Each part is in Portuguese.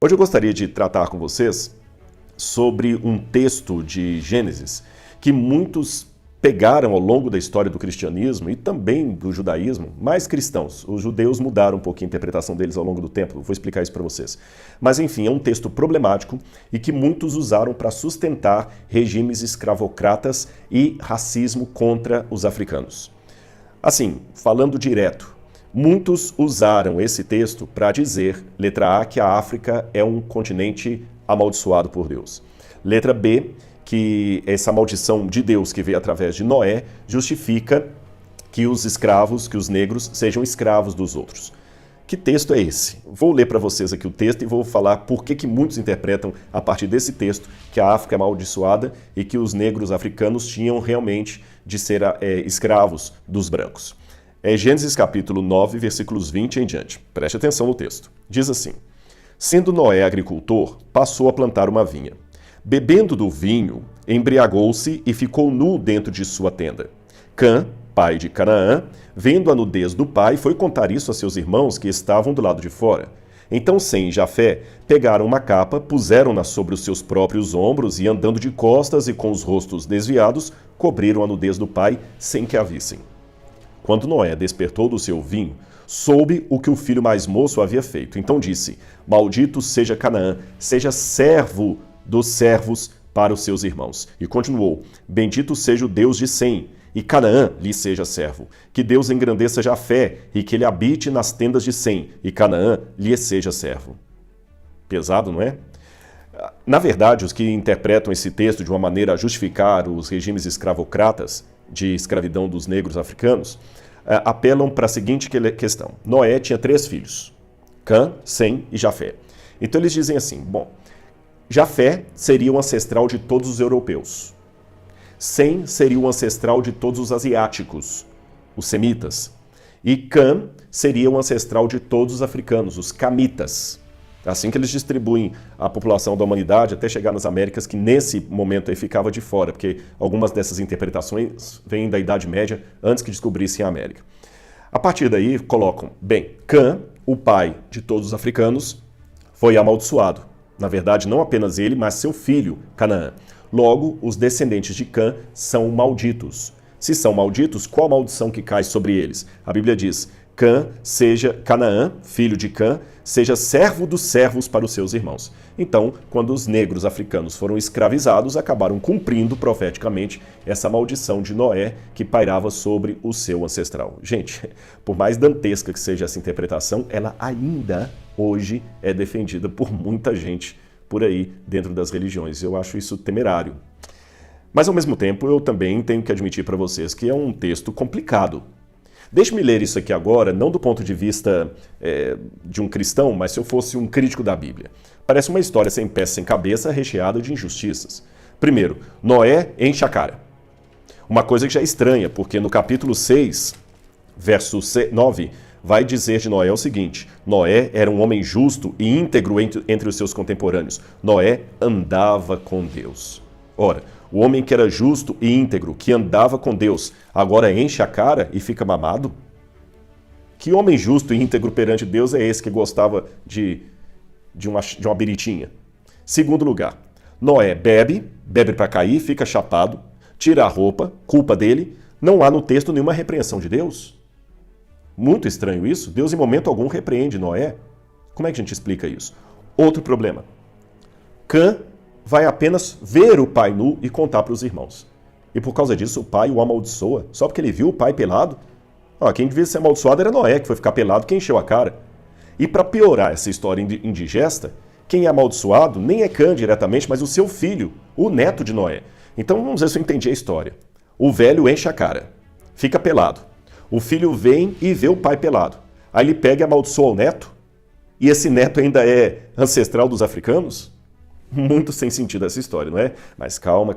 Hoje eu gostaria de tratar com vocês sobre um texto de Gênesis que muitos pegaram ao longo da história do cristianismo e também do judaísmo, mais cristãos. Os judeus mudaram um pouquinho a interpretação deles ao longo do tempo, vou explicar isso para vocês. Mas enfim, é um texto problemático e que muitos usaram para sustentar regimes escravocratas e racismo contra os africanos. Assim, falando direto, muitos usaram esse texto para dizer, letra A, que a África é um continente amaldiçoado por Deus. Letra B, que essa maldição de Deus que veio através de Noé justifica que os escravos, que os negros, sejam escravos dos outros. Que texto é esse? Vou ler para vocês aqui o texto e vou falar por que muitos interpretam a partir desse texto que a África é amaldiçoada e que os negros africanos tinham realmente de ser escravos dos brancos. É Gênesis capítulo 9, versículos 20 em diante. Preste atenção no texto. Diz assim: Sendo Noé agricultor, passou a plantar uma vinha. Bebendo do vinho, embriagou-se e ficou nu dentro de sua tenda. Cã, pai de Canaã, vendo a nudez do pai, foi contar isso a seus irmãos que estavam do lado de fora. Então Sem e Jafé pegaram uma capa, puseram-na sobre os seus próprios ombros e, andando de costas e com os rostos desviados, cobriram a nudez do pai sem que a vissem. Quando Noé despertou do seu vinho, soube o que o filho mais moço havia feito. Então disse: Maldito seja Canaã, seja servo dos servos para os seus irmãos. E continuou: Bendito seja o Deus de Sem, e Canaã lhe seja servo. Que Deus engrandeça Jafé, e que ele habite nas tendas de Sem, e Canaã lhe seja servo. Pesado, não é? Na verdade, os que interpretam esse texto de uma maneira a justificar os regimes escravocratas de escravidão dos negros africanos, apelam para a seguinte questão. Noé tinha 3 filhos, Cã, Sem e Jafé. Então eles dizem assim, bom, Jafé seria o ancestral de todos os europeus. Sem seria o ancestral de todos os asiáticos, os semitas. E Cã seria o ancestral de todos os africanos, os camitas. Assim que eles distribuem a população da humanidade até chegar nas Américas, que nesse momento aí ficava de fora, porque algumas dessas interpretações vêm da Idade Média, antes que descobrissem a América. A partir daí colocam, bem, Cã, o pai de todos os africanos, foi amaldiçoado. Na verdade, não apenas ele, mas seu filho, Canaã. Logo, os descendentes de Cã são malditos. Se são malditos, qual a maldição que cai sobre eles? A Bíblia diz: Canaã, filho de Cã, seja servo dos servos para os seus irmãos. Então, quando os negros africanos foram escravizados, acabaram cumprindo profeticamente essa maldição de Noé que pairava sobre o seu ancestral. Gente, por mais dantesca que seja essa interpretação, ela ainda hoje é defendida por muita gente por aí dentro das religiões. Eu acho isso temerário. Mas, ao mesmo tempo, eu também tenho que admitir para vocês que é um texto complicado. Deixe-me ler isso aqui agora, não do ponto de vista de um cristão, mas se eu fosse um crítico da Bíblia. Parece uma história sem pé, sem cabeça, recheada de injustiças. Primeiro, Noé enche a cara. Uma coisa que já é estranha, porque no capítulo 6, verso 9, vai dizer de Noé o seguinte: Noé era um homem justo e íntegro entre os seus contemporâneos. Noé andava com Deus. Ora, o homem que era justo e íntegro, que andava com Deus, agora enche a cara e fica mamado? Que homem justo e íntegro perante Deus é esse que gostava de uma biritinha? Segundo lugar, Noé bebe para cair, fica chapado, tira a roupa, culpa dele. Não há no texto nenhuma repreensão de Deus. Muito estranho isso. Deus em momento algum repreende Noé. Como é que a gente explica isso? Outro problema. Cã vai apenas ver o pai nu e contar para os irmãos. E por causa disso o pai o amaldiçoa, só porque ele viu o pai pelado. Quem devia ser amaldiçoado era Noé, que foi ficar pelado, que encheu a cara. E para piorar essa história indigesta, quem é amaldiçoado nem é Cã diretamente, mas o seu filho, o neto de Noé. Então vamos ver se eu entendi a história. O velho enche a cara, fica pelado. O filho vem e vê o pai pelado. Aí ele pega e amaldiçoa o neto? E esse neto ainda é ancestral dos africanos? Muito sem sentido essa história, não é? Mas calma.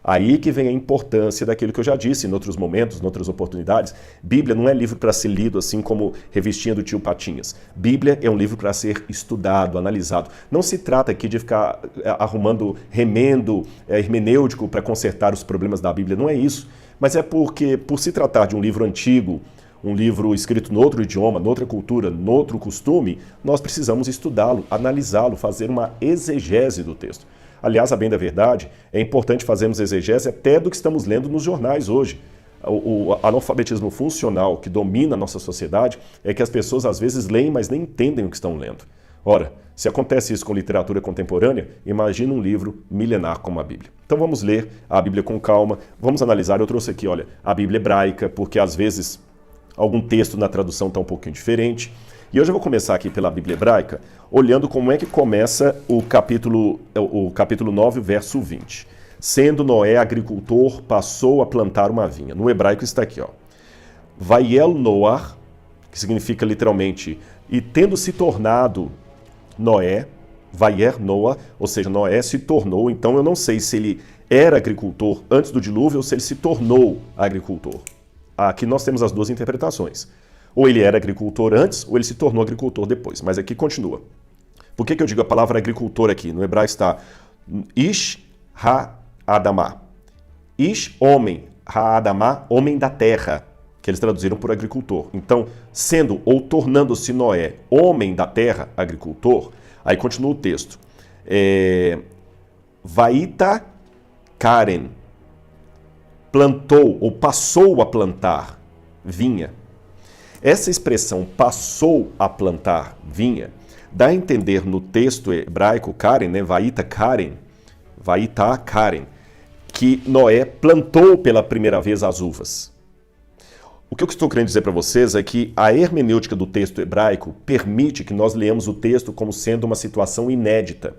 Aí que vem a importância daquilo que eu já disse em outros momentos, em outras oportunidades. Bíblia não é livro para ser lido assim como revistinha do tio Patinhas. Bíblia é um livro para ser estudado, analisado. Não se trata aqui de ficar arrumando remendo hermenêutico para consertar os problemas da Bíblia. Não é isso. Mas é porque, por se tratar de um livro antigo, um livro escrito em outro idioma, noutra cultura, noutro costume, nós precisamos estudá-lo, analisá-lo, fazer uma exegese do texto. Aliás, a bem da verdade, é importante fazermos exegese até do que estamos lendo nos jornais hoje. O analfabetismo funcional que domina a nossa sociedade é que as pessoas às vezes leem, mas nem entendem o que estão lendo. Ora, se acontece isso com literatura contemporânea, imagina um livro milenar como a Bíblia. Então vamos ler a Bíblia com calma, vamos analisar. Eu trouxe aqui, olha, a Bíblia hebraica, porque às vezes algum texto na tradução está um pouquinho diferente. E hoje eu vou começar aqui pela Bíblia hebraica, olhando como é que começa o capítulo 9, verso 20. Sendo Noé agricultor, passou a plantar uma vinha. No hebraico está aqui, ó. Vaiel Noah, que significa literalmente, e tendo se tornado Noé, Vaier Noah, ou seja, Noé se tornou. Então eu não sei se ele era agricultor antes do dilúvio ou se ele se tornou agricultor. Aqui nós temos as duas interpretações. Ou ele era agricultor antes, ou ele se tornou agricultor depois. Mas aqui continua. Por que eu digo a palavra agricultor aqui? No hebraico está Ish Ha-Adamah. Ish, homem. Ha-Adamah, homem da terra. Que eles traduziram por agricultor. Então, sendo ou tornando-se Noé homem da terra, agricultor, aí continua o texto. Vaita Karen. Plantou ou passou a plantar vinha. Essa expressão passou a plantar vinha dá a entender no texto hebraico Karen, né, Vaita Karen, que Noé plantou pela primeira vez as uvas. O que eu estou querendo dizer para vocês é que a hermenêutica do texto hebraico permite que nós leamos o texto como sendo uma situação inédita.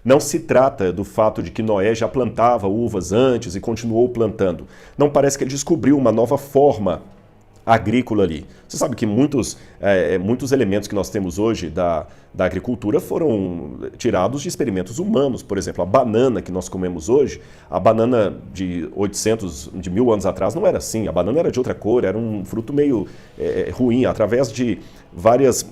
Não se trata do fato de que Noé já plantava uvas antes e continuou plantando. Não parece que ele descobriu uma nova forma agrícola ali. Você sabe que muitos elementos que nós temos hoje da agricultura foram tirados de experimentos humanos. Por exemplo, a banana que nós comemos hoje, a banana de 1000 anos atrás não era assim. A banana era de outra cor, era um fruto meio ruim. Através de vários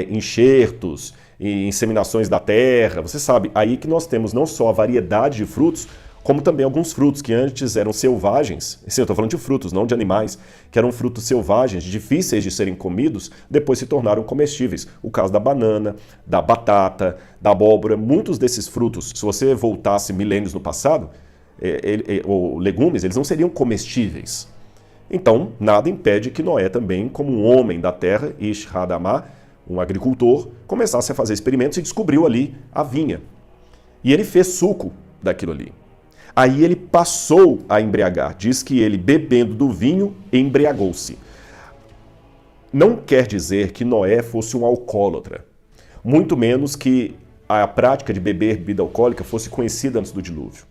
enxertos e inseminações da terra, você sabe, aí que nós temos não só a variedade de frutos, como também alguns frutos que antes eram selvagens, sim, eu estou falando de frutos, não de animais, que eram frutos selvagens, difíceis de serem comidos, depois se tornaram comestíveis. O caso da banana, da batata, da abóbora, muitos desses frutos, se você voltasse milênios no passado, ou legumes, eles não seriam comestíveis. Então, nada impede que Noé também, como um homem da terra, Ish Ha-Adamah, um agricultor, começasse a fazer experimentos e descobriu ali a vinha. E ele fez suco daquilo ali. Aí ele passou a embriagar. Diz que ele, bebendo do vinho, embriagou-se. Não quer dizer que Noé fosse um alcoólatra. Muito menos que a prática de beber bebida alcoólica fosse conhecida antes do dilúvio.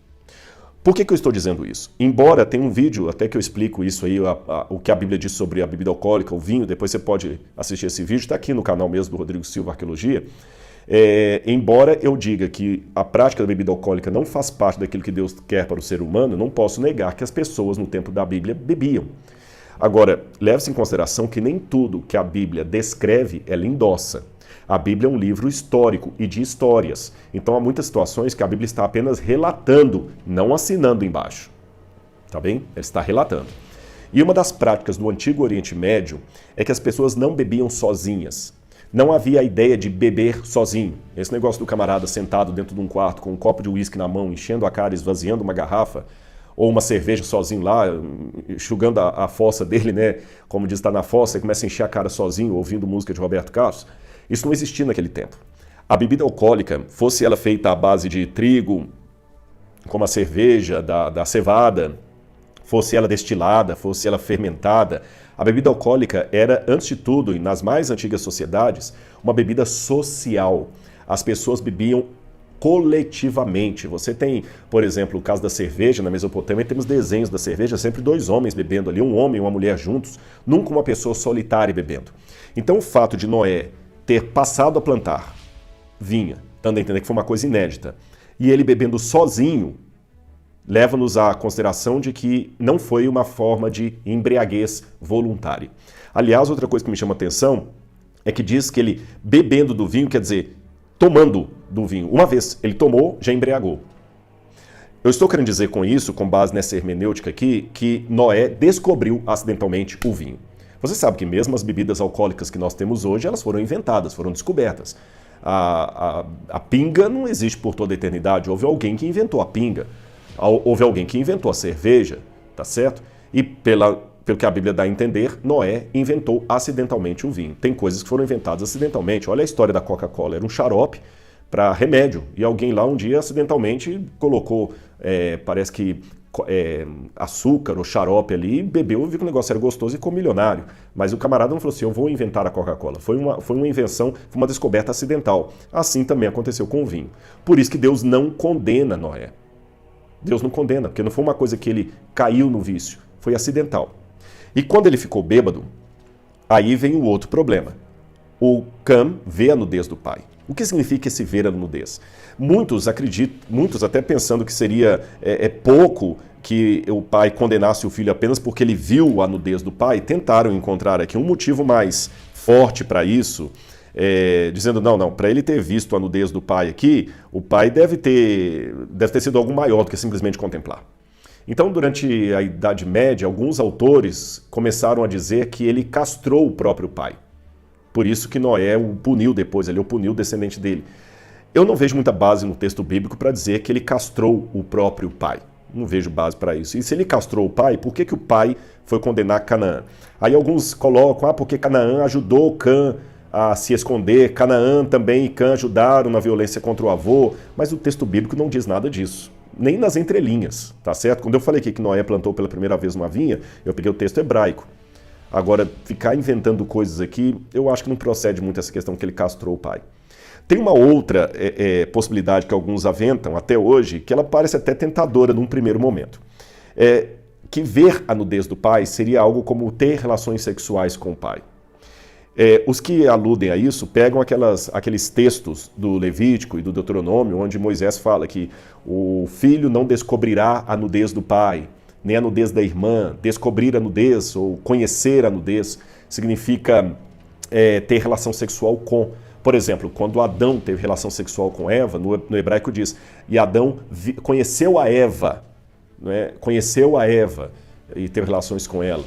Por que eu estou dizendo isso? Embora tenha um vídeo, até que eu explico isso aí, o que a Bíblia diz sobre a bebida alcoólica, o vinho, depois você pode assistir esse vídeo, está aqui no canal mesmo do Rodrigo Silva Arqueologia. Embora eu diga que a prática da bebida alcoólica não faz parte daquilo que Deus quer para o ser humano, não posso negar que as pessoas no tempo da Bíblia bebiam. Agora, leve-se em consideração que nem tudo que a Bíblia descreve, ela endossa. A Bíblia é um livro histórico e de histórias. Então há muitas situações que a Bíblia está apenas relatando, não assinando embaixo. Tá bem? Ela está relatando. E uma das práticas do Antigo Oriente Médio é que as pessoas não bebiam sozinhas. Não havia a ideia de beber sozinho. Esse negócio do camarada sentado dentro de um quarto com um copo de uísque na mão, enchendo a cara, esvaziando uma garrafa, ou uma cerveja sozinho lá, enxugando a fossa dele, né? Como diz, está na fossa e começa a encher a cara sozinho, ouvindo música de Roberto Carlos. Isso não existia naquele tempo. A bebida alcoólica, fosse ela feita à base de trigo, como a cerveja, da cevada, fosse ela destilada, fosse ela fermentada, a bebida alcoólica era, antes de tudo, e nas mais antigas sociedades, uma bebida social. As pessoas bebiam coletivamente. Você tem, por exemplo, o caso da cerveja na Mesopotâmia, temos desenhos da cerveja, sempre dois homens bebendo ali, um homem e uma mulher juntos, nunca uma pessoa solitária bebendo. Então o fato de Noé ter passado a plantar vinha, dando a entender que foi uma coisa inédita, e ele bebendo sozinho, leva-nos à consideração de que não foi uma forma de embriaguez voluntária. Aliás, outra coisa que me chama a atenção é que diz que ele bebendo do vinho, quer dizer, tomando do vinho. Uma vez ele tomou, já embriagou. Eu estou querendo dizer com isso, com base nessa hermenêutica aqui, que Noé descobriu acidentalmente o vinho. Você sabe que mesmo as bebidas alcoólicas que nós temos hoje, elas foram inventadas, foram descobertas. A pinga não existe por toda a eternidade. Houve alguém que inventou a pinga. Houve alguém que inventou a cerveja, tá certo? E pelo que a Bíblia dá a entender, Noé inventou acidentalmente o vinho. Tem coisas que foram inventadas acidentalmente. Olha a história da Coca-Cola. Era um xarope para remédio. E alguém lá um dia acidentalmente colocou, parece que açúcar ou xarope ali, bebeu, viu que o negócio era gostoso e ficou milionário. Mas o camarada não falou assim, eu vou inventar a Coca-Cola. Foi uma invenção, foi uma descoberta acidental. Assim também aconteceu com o vinho. Por isso que Deus não condena Noé. Deus não condena, porque não foi uma coisa que ele caiu no vício, foi acidental. E quando ele ficou bêbado, aí vem o outro problema. O Cam vê a nudez do pai. O que significa esse ver a nudez? Muitos acreditam, muitos até pensando que seria pouco que o pai condenasse o filho apenas porque ele viu a nudez do pai, tentaram encontrar aqui um motivo mais forte para isso, dizendo, não, para ele ter visto a nudez do pai aqui, o pai deve ter sido algo maior do que simplesmente contemplar. Então, durante a Idade Média, alguns autores começaram a dizer que ele castrou o próprio pai. Por isso que Noé o puniu depois, ele o puniu o descendente dele. Eu não vejo muita base no texto bíblico para dizer que ele castrou o próprio pai. Não vejo base para isso. E se ele castrou o pai, por que o pai foi condenar Canaã? Aí alguns colocam, porque Canaã ajudou Cã a se esconder, Canaã também e Cã ajudaram na violência contra o avô, mas o texto bíblico não diz nada disso. Nem nas entrelinhas, tá certo? Quando eu falei aqui que Noé plantou pela primeira vez uma vinha, eu peguei o texto hebraico. Agora, ficar inventando coisas aqui, eu acho que não procede muito essa questão que ele castrou o pai. Tem uma outra possibilidade que alguns aventam até hoje, que ela parece até tentadora num primeiro momento. Que ver a nudez do pai seria algo como ter relações sexuais com o pai. Os que aludem a isso pegam aqueles textos do Levítico e do Deuteronômio, onde Moisés fala que o filho não descobrirá a nudez do pai, nem a nudez da irmã. Descobrir a nudez ou conhecer a nudez significa ter relação sexual com. Por exemplo, quando Adão teve relação sexual com Eva, no hebraico diz, e Adão conheceu a Eva, né? Conheceu a Eva e teve relações com ela.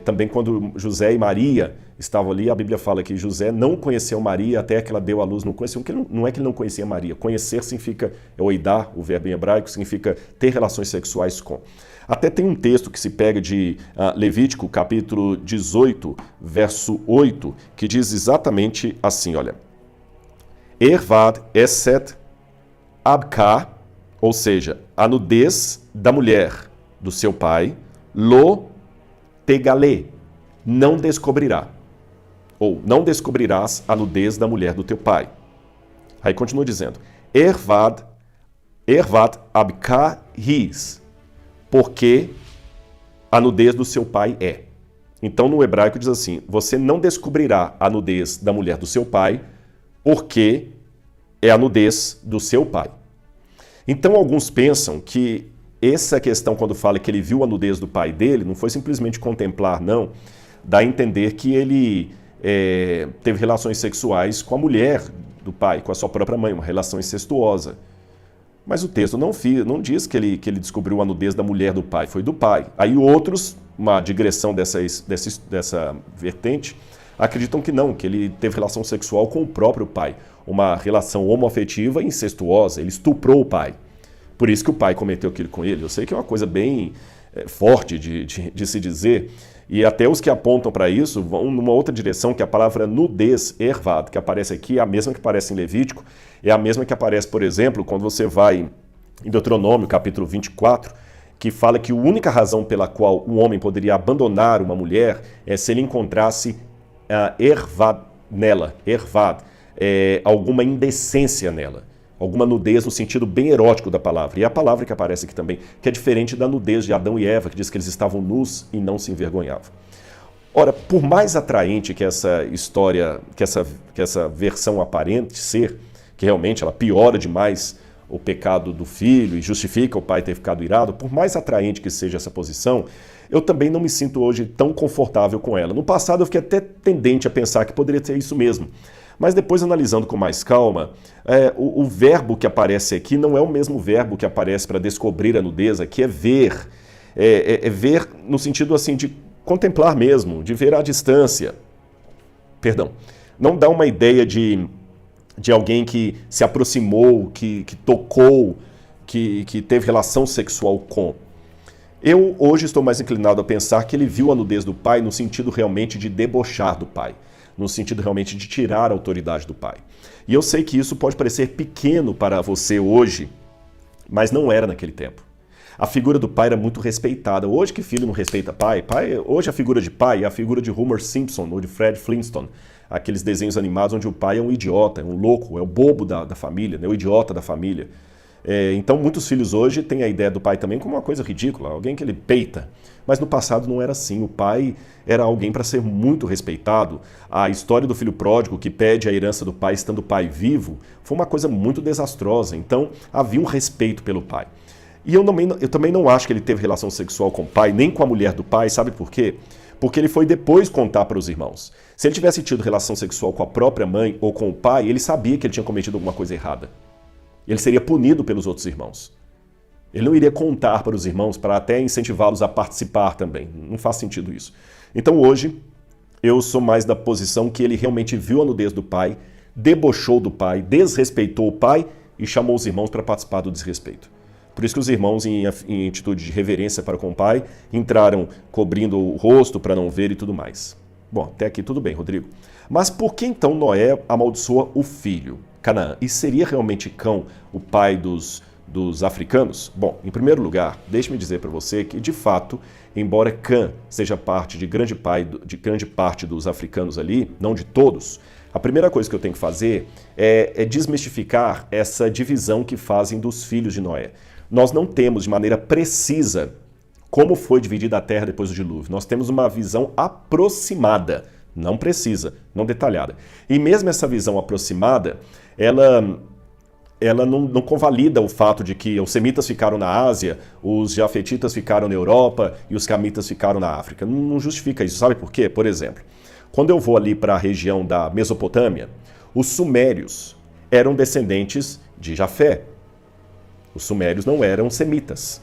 Também quando José e Maria estavam ali, a Bíblia fala que José não conheceu Maria até que ela deu à luz. Não é que ele não conhecia Maria. Conhecer significa, oidar, o verbo em hebraico, significa ter relações sexuais com. Até tem um texto que se pega de Levítico, capítulo 18, verso 8, que diz exatamente assim, olha. Ervad eset abka, ou seja, a nudez da mulher do seu pai, lo tegalê, não descobrirá. Ou não descobrirás a nudez da mulher do teu pai. Aí continua dizendo, ervad abka his, porque a nudez do seu pai é. Então no hebraico diz assim, você não descobrirá a nudez da mulher do seu pai, porque é a nudez do seu pai. Então alguns pensam que essa questão, quando fala que ele viu a nudez do pai dele, não foi simplesmente contemplar, não. Dá a entender que ele teve relações sexuais com a mulher do pai, com a sua própria mãe, uma relação incestuosa. Mas o texto não diz que ele descobriu a nudez da mulher do pai, foi do pai. Aí outros, uma digressão dessa vertente, acreditam que não, que ele teve relação sexual com o próprio pai. Uma relação homoafetiva e incestuosa, ele estuprou o pai. Por isso que o pai cometeu aquilo com ele. Eu sei que é uma coisa bem forte de se dizer, e até os que apontam para isso vão numa outra direção, que a palavra nudez, ervad, que aparece aqui, é a mesma que aparece em Levítico, é a mesma que aparece, por exemplo, quando você vai em Deuteronômio, capítulo 24, que fala que a única razão pela qual um homem poderia abandonar uma mulher é se ele encontrasse ervad nela, alguma indecência nela. Alguma nudez no sentido bem erótico da palavra. E a palavra que aparece aqui também, que é diferente da nudez de Adão e Eva, que diz que eles estavam nus e não se envergonhavam. Ora, por mais atraente que essa história, que essa versão aparente ser, que realmente ela piora demais o pecado do filho e justifica o pai ter ficado irado, por mais atraente que seja essa posição, eu também não me sinto hoje tão confortável com ela. No passado eu fiquei até tendente a pensar que poderia ser isso mesmo. Mas depois, analisando com mais calma, o verbo que aparece aqui não é o mesmo verbo que aparece para descobrir a nudez, aqui é ver. Ver no sentido assim de contemplar mesmo, de ver à distância. Perdão. Não dá uma ideia de alguém que se aproximou, que tocou, que teve relação sexual com. Eu hoje estou mais inclinado a pensar que ele viu a nudez do pai no sentido realmente de debochar do pai, no sentido realmente de tirar a autoridade do pai. E eu sei que isso pode parecer pequeno para você hoje, mas não era naquele tempo. A figura do pai era muito respeitada. Hoje que filho não respeita pai? Hoje a figura de pai é a figura de Homer Simpson ou de Fred Flintstone, aqueles desenhos animados onde o pai é um idiota, é um louco, é o bobo da família, né? O idiota da família. Então muitos filhos hoje têm a ideia do pai também como uma coisa ridícula, alguém que ele peita. Mas no passado não era assim, o pai era alguém para ser muito respeitado. A história do filho pródigo que pede a herança do pai estando o pai vivo foi uma coisa muito desastrosa, então havia um respeito pelo pai. E eu também não acho que ele teve relação sexual com o pai, nem com a mulher do pai, sabe por quê? Porque ele foi depois contar para os irmãos. Se ele tivesse tido relação sexual com a própria mãe ou com o pai, ele sabia que ele tinha cometido alguma coisa errada. Ele seria punido pelos outros irmãos. Ele não iria contar para os irmãos para até incentivá-los a participar também. Não faz sentido isso. Então hoje, eu sou mais da posição que ele realmente viu a nudez do pai, debochou do pai, desrespeitou o pai e chamou os irmãos para participar do desrespeito. Por isso que os irmãos, em atitude de reverência para com o pai, entraram cobrindo o rosto para não ver e tudo mais. Bom, até aqui tudo bem, Rodrigo. Mas por que então Noé amaldiçoa o filho, Canaã? E seria realmente Cão o pai dos africanos? Bom, em primeiro lugar, deixe-me dizer para você que, de fato, embora Cã seja parte de grande parte dos africanos ali, não de todos, a primeira coisa que eu tenho que fazer é desmistificar essa divisão que fazem dos filhos de Noé. Nós não temos de maneira precisa como foi dividida a terra depois do dilúvio. Nós temos uma visão aproximada, não precisa, não detalhada. E mesmo essa visão aproximada, ela não convalida o fato de que os semitas ficaram na Ásia, os jafetitas ficaram na Europa e os camitas ficaram na África. Não justifica isso. Sabe por quê? Por exemplo, quando eu vou ali para a região da Mesopotâmia, os sumérios eram descendentes de Jafé. Os sumérios não eram semitas.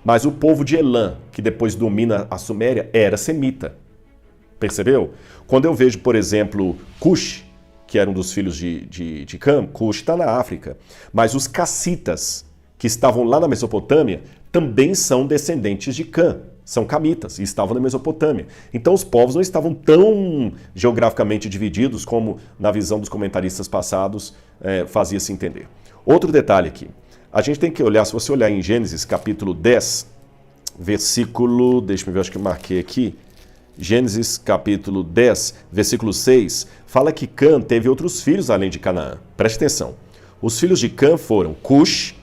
Mas o povo de Elã, que depois domina a Suméria, era semita. Percebeu? Quando eu vejo, por exemplo, Cush, que era um dos filhos de Cã, Cush está na África. Mas os cassitas, que estavam lá na Mesopotâmia, também são descendentes de Cã. São camitas e estavam na Mesopotâmia. Então os povos não estavam tão geograficamente divididos como na visão dos comentaristas passados fazia-se entender. Outro detalhe aqui. A gente tem que olhar, se você olhar em Gênesis capítulo 10, versículo, deixa eu ver, acho que eu marquei aqui, Gênesis capítulo 10, versículo 6, fala que Cã teve outros filhos além de Canaã. Preste atenção. Os filhos de Cã foram Cush,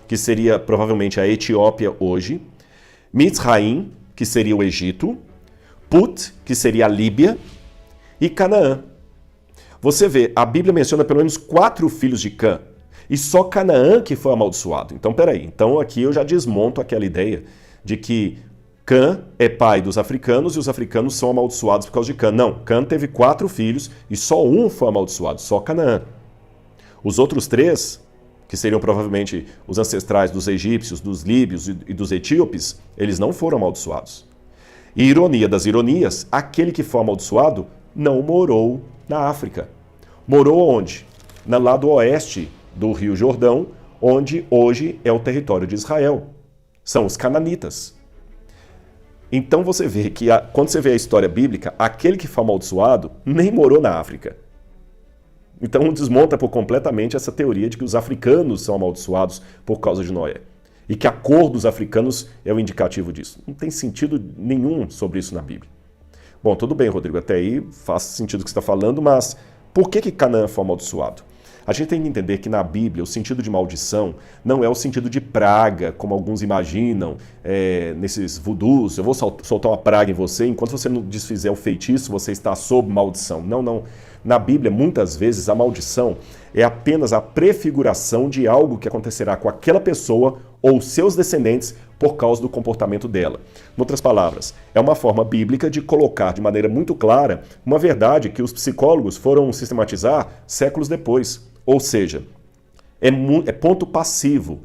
que seria provavelmente a Etiópia hoje, Mitzraim, que seria o Egito, Put, que seria a Líbia, e Canaã. Você vê, a Bíblia menciona pelo menos 4 filhos de Cã, e só Canaã que foi amaldiçoado. Então, peraí. Então, aqui eu já desmonto aquela ideia de que Cã é pai dos africanos e os africanos são amaldiçoados por causa de Cã. Não, Cã teve 4 filhos e só um foi amaldiçoado, só Canaã. Os outros 3, que seriam provavelmente os ancestrais dos egípcios, dos líbios e dos etíopes, eles não foram amaldiçoados. E ironia das ironias, aquele que foi amaldiçoado não morou na África. Morou onde? No lado oeste do Rio Jordão, onde hoje é o território de Israel. São os cananitas. Então você vê que, quando você vê a história bíblica, aquele que foi amaldiçoado nem morou na África. Então desmonta por completamente essa teoria de que os africanos são amaldiçoados por causa de Noé. E que a cor dos africanos é o indicativo disso. Não tem sentido nenhum sobre isso na Bíblia. Bom, tudo bem, Rodrigo, até aí faz sentido o que você está falando, mas por que Canaã foi amaldiçoado? A gente tem que entender que na Bíblia o sentido de maldição não é o sentido de praga, como alguns imaginam, nesses voodoos, eu vou soltar uma praga em você, enquanto você não desfizer o feitiço, você está sob maldição. Não, não. Na Bíblia, muitas vezes, a maldição é apenas a prefiguração de algo que acontecerá com aquela pessoa ou seus descendentes por causa do comportamento dela. Em outras palavras, é uma forma bíblica de colocar de maneira muito clara uma verdade que os psicólogos foram sistematizar séculos depois. Ou seja, é ponto passivo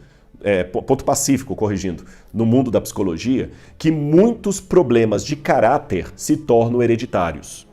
ponto pacífico, corrigindo, no mundo da psicologia, que muitos problemas de caráter se tornam hereditários.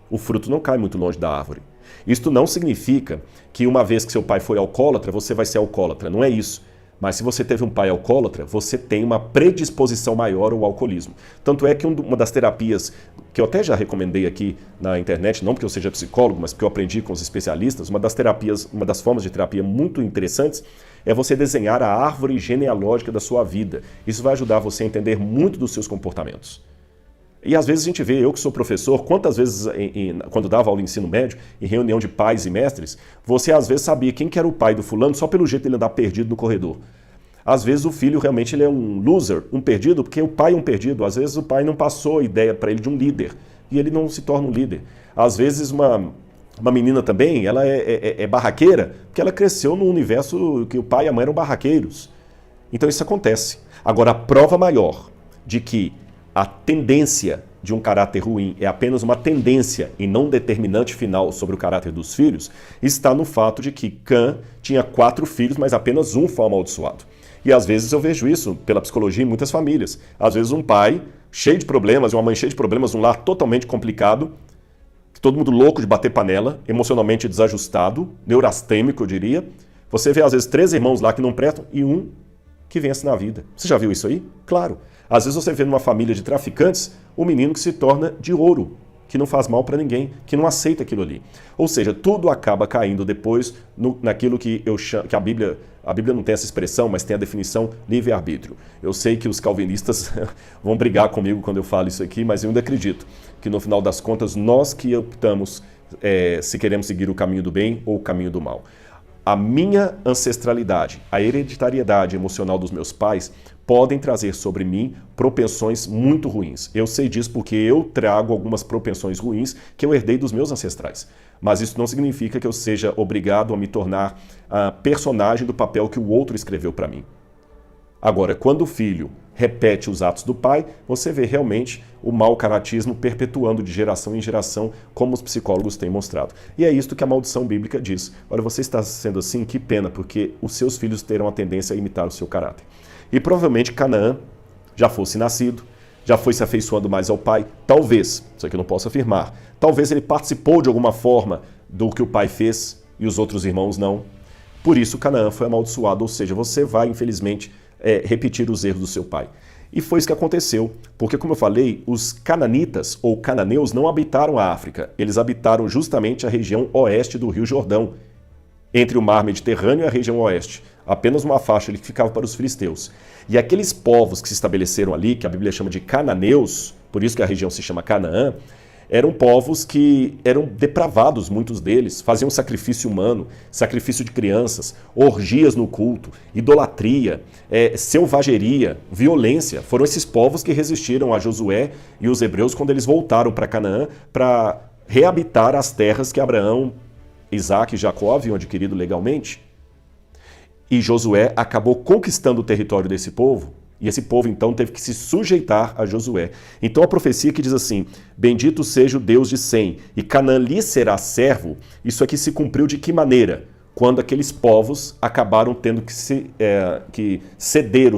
O fruto não cai muito longe da árvore. Isto não significa que uma vez que seu pai foi alcoólatra, você vai ser alcoólatra. Não é isso. Mas se você teve um pai alcoólatra, você tem uma predisposição maior ao alcoolismo. Tanto é que uma das terapias, que eu até já recomendei aqui na internet, não porque eu seja psicólogo, mas porque eu aprendi com os especialistas, uma das formas de terapia muito interessantes é você desenhar a árvore genealógica da sua vida. Isso vai ajudar você a entender muito dos seus comportamentos. E às vezes a gente vê, eu que sou professor, quantas vezes, quando dava aula em ensino médio, em reunião de pais e mestres, você às vezes sabia quem que era o pai do fulano só pelo jeito de ele andar perdido no corredor. Às vezes o filho realmente ele é um loser, um perdido, porque o pai é um perdido. Às vezes o pai não passou a ideia para ele de um líder e ele não se torna um líder. Às vezes uma menina também, ela é barraqueira, porque ela cresceu num universo que o pai e a mãe eram barraqueiros. Então isso acontece. Agora, a prova maior de que a tendência de um caráter ruim é apenas uma tendência e não um determinante final sobre o caráter dos filhos, está no fato de que Cã tinha 4 filhos, mas apenas um foi amaldiçoado. E às vezes eu vejo isso pela psicologia em muitas famílias. Às vezes um pai cheio de problemas, uma mãe cheia de problemas, um lar totalmente complicado, todo mundo louco de bater panela, emocionalmente desajustado, neurastêmico, eu diria. Você vê às vezes 3 irmãos lá que não prestam e um que vence na vida. Você já viu isso aí? Claro. Às vezes você vê numa família de traficantes um menino que se torna de ouro, que não faz mal para ninguém, que não aceita aquilo ali. Ou seja, tudo acaba caindo depois naquilo que eu chamo, que a Bíblia não tem essa expressão, mas tem a definição livre-arbítrio. Eu sei que os calvinistas vão brigar comigo quando eu falo isso aqui, mas eu ainda acredito que no final das contas nós que optamos se queremos seguir o caminho do bem ou o caminho do mal. A minha ancestralidade, a hereditariedade emocional dos meus pais podem trazer sobre mim propensões muito ruins. Eu sei disso porque eu trago algumas propensões ruins que eu herdei dos meus ancestrais. Mas isso não significa que eu seja obrigado a me tornar a personagem do papel que o outro escreveu para mim. Agora, quando o filho repete os atos do pai, você vê realmente o mau caratismo perpetuando de geração em geração, como os psicólogos têm mostrado. E é isto que a maldição bíblica diz. Olha, você está sendo assim, que pena, porque os seus filhos terão a tendência a imitar o seu caráter. E provavelmente Canaã já fosse nascido, já foi se afeiçoando mais ao pai, talvez, isso aqui eu não posso afirmar, talvez ele participou de alguma forma do que o pai fez e os outros irmãos não. Por isso Canaã foi amaldiçoado, ou seja, você vai, infelizmente, repetir os erros do seu pai. E foi isso que aconteceu, porque, como eu falei, os cananitas ou cananeus não habitaram a África, eles habitaram justamente a região oeste do Rio Jordão, entre o mar Mediterrâneo e a região oeste. Apenas uma faixa ali que ficava para os filisteus. E aqueles povos que se estabeleceram ali, que a Bíblia chama de cananeus, por isso que a região se chama Canaã, eram povos que eram depravados, muitos deles, faziam sacrifício humano, sacrifício de crianças, orgias no culto, idolatria, selvageria, violência. Foram esses povos que resistiram a Josué e os hebreus quando eles voltaram para Canaã para reabitar as terras que Abraão, Isaac e Jacó haviam adquirido legalmente. E Josué acabou conquistando o território desse povo, e esse povo então teve que se sujeitar a Josué. Então a profecia que diz assim, bendito seja o Deus de Sem, e Canaã lhe será servo, isso aqui se cumpriu de que maneira? Quando aqueles povos acabaram tendo que ceder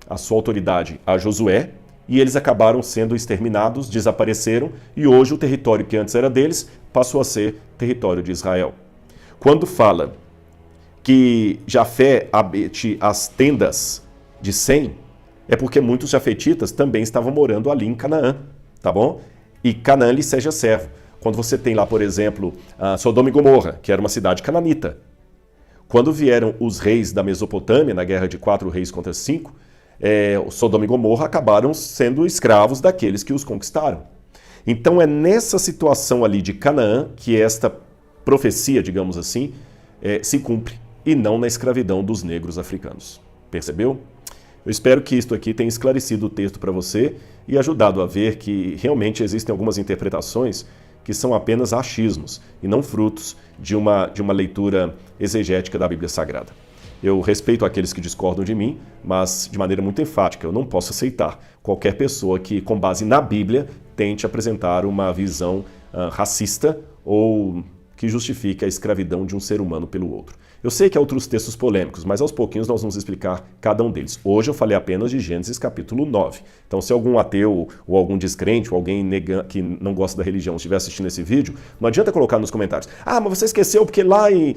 a sua autoridade a Josué, e eles acabaram sendo exterminados, desapareceram, e hoje o território que antes era deles passou a ser território de Israel. Quando fala que Jafé habite as tendas de Sem, é porque muitos jafetitas também estavam morando ali em Canaã, tá bom? E Canaã lhe seja servo. Quando você tem lá, por exemplo, Sodoma e Gomorra, que era uma cidade cananita. Quando vieram os reis da Mesopotâmia, na guerra de 4 reis contra 5, Sodoma e Gomorra acabaram sendo escravos daqueles que os conquistaram. Então é nessa situação ali de Canaã que esta profecia, digamos assim, se cumpre, e não na escravidão dos negros africanos. Percebeu? Eu espero que isto aqui tenha esclarecido o texto para você e ajudado a ver que realmente existem algumas interpretações que são apenas achismos e não frutos de uma leitura exegética da Bíblia Sagrada. Eu respeito aqueles que discordam de mim, mas de maneira muito enfática, eu não posso aceitar qualquer pessoa que, com base na Bíblia, tente apresentar uma visão racista ou que justifique a escravidão de um ser humano pelo outro. Eu sei que há outros textos polêmicos, mas aos pouquinhos nós vamos explicar cada um deles. Hoje eu falei apenas de Gênesis capítulo 9. Então se algum ateu ou algum descrente ou alguém que não gosta da religião estiver assistindo esse vídeo, não adianta colocar nos comentários: ah, mas você esqueceu porque lá em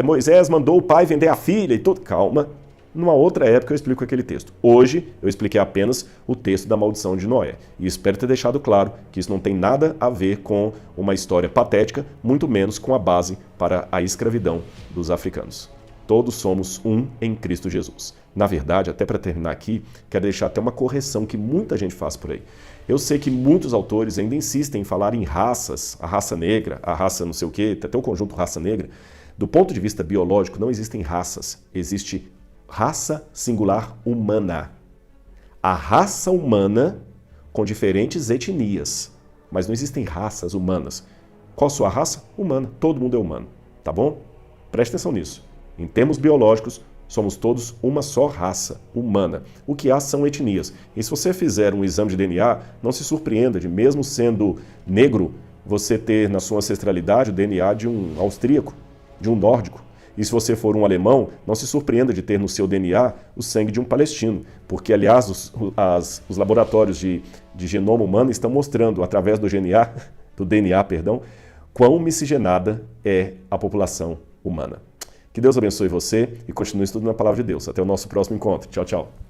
Moisés mandou o pai vender a filha e tudo. Calma. Numa outra época eu explico aquele texto. Hoje eu expliquei apenas o texto da maldição de Noé. E espero ter deixado claro que isso não tem nada a ver com uma história patética, muito menos com a base para a escravidão dos africanos. Todos somos um em Cristo Jesus. Na verdade, até para terminar aqui, quero deixar até uma correção que muita gente faz por aí. Eu sei que muitos autores ainda insistem em falar em raças, a raça negra, a raça não sei o quê, até o conjunto raça negra. Do ponto de vista biológico, não existem raças, existe raça singular humana. A raça humana com diferentes etnias, mas não existem raças humanas. Qual a sua raça? Humana. Todo mundo é humano, tá bom? Preste atenção nisso. Em termos biológicos, somos todos uma só raça humana. O que há são etnias. E se você fizer um exame de DNA, não se surpreenda de, mesmo sendo negro, você ter na sua ancestralidade o DNA de um austríaco, de um nórdico. E se você for um alemão, não se surpreenda de ter no seu DNA o sangue de um palestino, porque, aliás, os laboratórios de genoma humano estão mostrando, através do DNA, quão miscigenada é a população humana. Que Deus abençoe você e continue estudando a palavra de Deus. Até o nosso próximo encontro. Tchau, tchau.